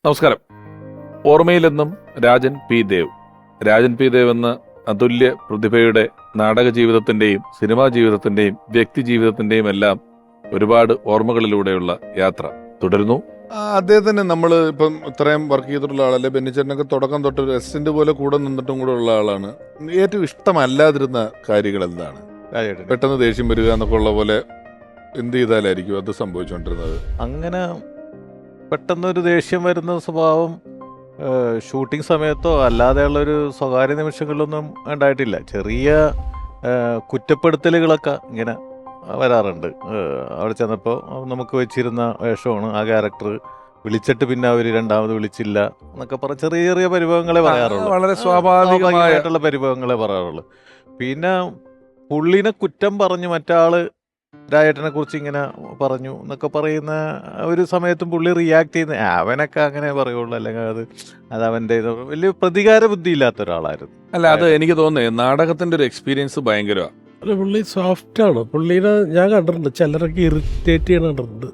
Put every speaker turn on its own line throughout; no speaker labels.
നമസ്കാരം. ഓർമ്മയിലെന്നും Rajan P Dev. Rajan P Dev എന്ന അതുല്യ പ്രതിഭയുടെ നാടക ജീവിതത്തിന്റെയും സിനിമാ ജീവിതത്തിന്റെയും വ്യക്തി ജീവിതത്തിന്റെയും എല്ലാം ഒരുപാട് ഓർമ്മകളിലൂടെയുള്ള യാത്ര തുടരുന്നു.
അദ്ദേഹത്തിന് നമ്മൾ ഇപ്പം ഇത്രയും വർക്ക് ചെയ്തിട്ടുള്ള ആളല്ലേ. ബെന്നിച്ചേട്ടനൊക്കെ തുടക്കം തൊട്ട് ഒരു അസിസ്റ്റന്റ് പോലെ കൂടെ നിന്നിട്ടും കൂടെ ഉള്ള ആളാണ്. ഏറ്റവും ഇഷ്ടമല്ലാതിരുന്ന കാര്യങ്ങൾ എന്താണ്? പെട്ടെന്ന് ദേഷ്യം വരിക എന്നൊക്കെ ഉള്ള പോലെ എന്ത് ചെയ്താലായിരിക്കും അത് സംഭവിച്ചുകൊണ്ടിരുന്നത്?
അങ്ങനെ പെട്ടെന്നൊരു ദേഷ്യം വരുന്ന സ്വഭാവം ഷൂട്ടിംഗ് സമയത്തോ അല്ലാതെയുള്ളൊരു സ്വകാര്യ നിമിഷങ്ങളിലൊന്നും ഉണ്ടായിട്ടില്ല. ചെറിയ കുറ്റപ്പെടുത്തലുകളൊക്കെ ഇങ്ങനെ വരാറുണ്ട്. അവിടെ ചെന്നപ്പോൾ നമുക്ക് വെച്ചിരുന്ന വേഷമാണ്, ആ ക്യാരക്ടർ വിളിച്ചിട്ട് പിന്നെ അവർ രണ്ടാമത് വിളിച്ചില്ല എന്നൊക്കെ പറഞ്ഞ ചെറിയ ചെറിയ പരിഭവങ്ങളെ പറയാറുള്ളൂ.
വളരെ സ്വാഭാവികമായിട്ടുള്ള
പരിഭവങ്ങളെ പറയാറുള്ളൂ. പിന്നെ പുള്ളിനെ കുറ്റം പറഞ്ഞ് മറ്റാള് രാജേട്ടനെ കുറിച്ച് ഇങ്ങനെ പറഞ്ഞു എന്നൊക്കെ പറയുന്ന ഒരു സമയത്തും പുള്ളി റിയാക്ട് ചെയ്യുന്ന അവനൊക്കെ അങ്ങനെ പറയുള്ളൂ, അല്ലെങ്കിൽ അത് അവൻ്റെ വലിയ പ്രതികാര ബുദ്ധി ഇല്ലാത്ത ഒരാളായിരുന്നു.
അല്ല, അത് എനിക്ക് തോന്നുന്നത് നാടകത്തിന്റെ ഒരു എക്സ്പീരിയൻസ് ഭയങ്കരമാണ്.
അല്ല, പുള്ളി സോഫ്റ്റ് ആണ്. പുള്ളീനെ ഞാൻ കണ്ടിട്ടുണ്ട്, ചിലരൊക്കെ ഇറിറ്റേറ്റ് ചെയ്യണ കണ്ടിട്ടുണ്ട്.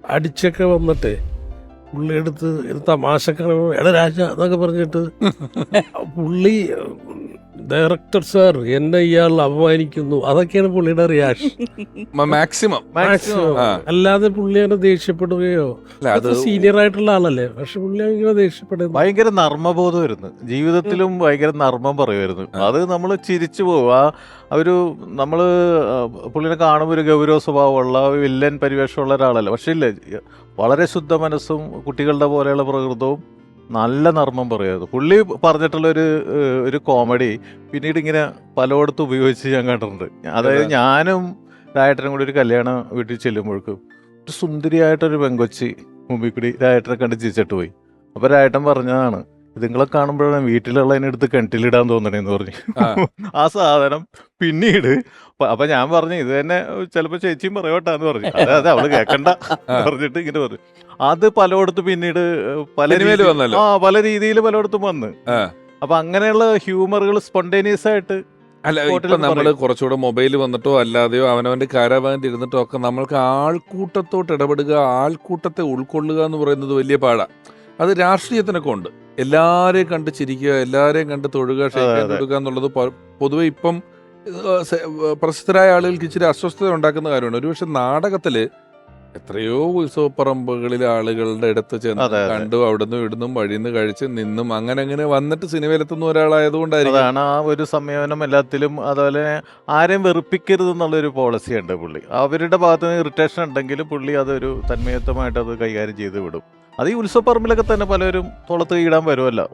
അടിച്ചൊക്കെ വന്നിട്ട് പുള്ളി എടുത്ത് തമാശക്കാണ് എടാ രാജ എന്നൊക്കെ പറഞ്ഞിട്ട് പുള്ളി ഡയറക്ടർ സാർ എന്നെ ഇയാൾ അപമാനിക്കുന്നു, അതൊക്കെയാണ് പുള്ളിയുടെ റിയാക്ഷൻ
മാക്സിമം.
അല്ലാതെ പുള്ളി അങ്ങനെ ദേഷ്യപ്പെടുകയോ, സീനിയർ ആയിട്ടുള്ള ആളല്ലേ, പക്ഷെ പുള്ളി അങ്ങനെ ദേഷ്യപ്പെടുന്നു.
ഭയങ്കര നർമ്മബോധമായിരുന്നു, ജീവിതത്തിലും ഭയങ്കര നർമ്മം പറയുമായിരുന്നു. അത് നമ്മൾ ചിരിച്ചു പോകും. നമ്മള് പുള്ളിനെ കാണുമ്പോൾ ഒരു ഗൗരവ സ്വഭാവമുള്ള വില്ലൻ പരിവേഷമുള്ള ഒരാളല്ല, പക്ഷെ ഇല്ല, വളരെ ശുദ്ധ മനസ്സും കുട്ടികളുടെ പോലെയുള്ള പ്രകൃതവും നല്ല നർമ്മം പറയുമായിരുന്നു. പുള്ളി പറഞ്ഞിട്ടുള്ള ഒരു കോമഡി പിന്നീട് ഇങ്ങനെ പലയിടത്തും ഉപയോഗിച്ച് ഞാൻ കണ്ടിട്ടുണ്ട്. അതായത് ഞാനും രായേട്ടനും കൂടി ഒരു കല്യാണ വീട്ടിൽ ചെല്ലുമ്പോഴേക്കും ഒരു സുന്ദരിയായിട്ടൊരു പെങ്കൊച്ചി മുമ്പിൽ കൂടി രായേട്ടനെ കണ്ട് ചിരിച്ചിട്ട് പോയി. അപ്പോൾ രായേട്ടൻ പറഞ്ഞതാണ്, ഇതുങ്ങളെ കാണുമ്പോഴാണ് വീട്ടിലുള്ളതിനെടുത്ത് കിണറ്റിലിടാൻ തോന്നണേന്ന് പറഞ്ഞു. ആ സാധനം പിന്നീട് അപ്പൊ ഞാൻ പറഞ്ഞു, ഇത് തന്നെ ചിലപ്പോ ചേച്ചിയും പറയോട്ടാന്ന് പറഞ്ഞു. അതായത് അവള് കേക്കണ്ട പറഞ്ഞിട്ട് ഇങ്ങനെ പറഞ്ഞു. അത് പലയിടത്തും പിന്നീട് പല രീതിയിൽ പലയിടത്തും വന്ന്. അപ്പൊ അങ്ങനെയുള്ള ഹ്യൂമറുകൾ സ്പോണ്ടേനിയസ് ആയിട്ട്.
അല്ല, ഇപ്പൊ നമ്മള് കുറച്ചുകൂടെ മൊബൈൽ വന്നിട്ടോ അല്ലാതെയോ അവനവന്റെ കാരാവാനിൽ ഇരുന്നിട്ടോ ഒക്കെ നമ്മൾക്ക് ആൾക്കൂട്ടത്തോട്ട് ഇടപെടുക, ആൾക്കൂട്ടത്തെ ഉൾക്കൊള്ളുക എന്ന് പറയുന്നത് വലിയ പാടാ. അത് രാഷ്ട്രീയത്തിനൊക്കെ ഉണ്ട്. എല്ലാരെയും കണ്ട് ചിരിക്കുക, എല്ലാരെയും കണ്ട് തൊഴുക, ക്ഷേത്രം കൊടുക്കുക എന്നുള്ളത് പൊതുവെ ഇപ്പം പ്രസിദ്ധരായ ആളുകൾക്ക് ഇച്ചിരി അസ്വസ്ഥത ഉണ്ടാക്കുന്ന കാര്യമാണ്. ഒരുപക്ഷെ നാടകത്തില് എത്രയോ ഉത്സവപ്പറമ്പുകളിലെ ആളുകളുടെ അടുത്ത് ചെന്ന് കണ്ടു, അവിടുന്ന് ഇവിടുന്നും വഴിന്ന് കഴിച്ച് നിന്നും അങ്ങനെ വന്നിട്ട് സിനിമയിലെത്തുന്ന ഒരാളായതുകൊണ്ടായിരിക്കും
ആ ഒരു സമീപനം എല്ലാത്തിലും. അതുപോലെ ആരെയും വെറുപ്പിക്കരുത് എന്നുള്ളൊരു പോളിസി ഉണ്ട് പുള്ളി. അവരുടെ ഭാഗത്ത് നിന്ന് ഇറിറ്റേഷൻ ഉണ്ടെങ്കിലും പുള്ളി അതൊരു തന്മയത്വമായിട്ട് അത് കൈകാര്യം ചെയ്ത് വിടും. അത് ഈ ഉത്സവപ്പറമ്പിലൊക്കെ തന്നെ പലരും തോളത്ത് കീടാൻ വരുമല്ലോ,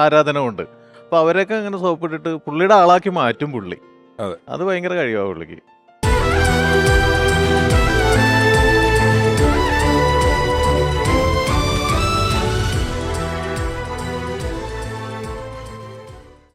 ആരാധന കൊണ്ട്. അപ്പൊ അവരൊക്കെ അങ്ങനെ സോപ്പിട്ടിട്ട് പുള്ളിയുടെ ആളാക്കി മാറ്റും പുള്ളി. അത് ഭയങ്കര കഴിവാ പുള്ളിക്ക്.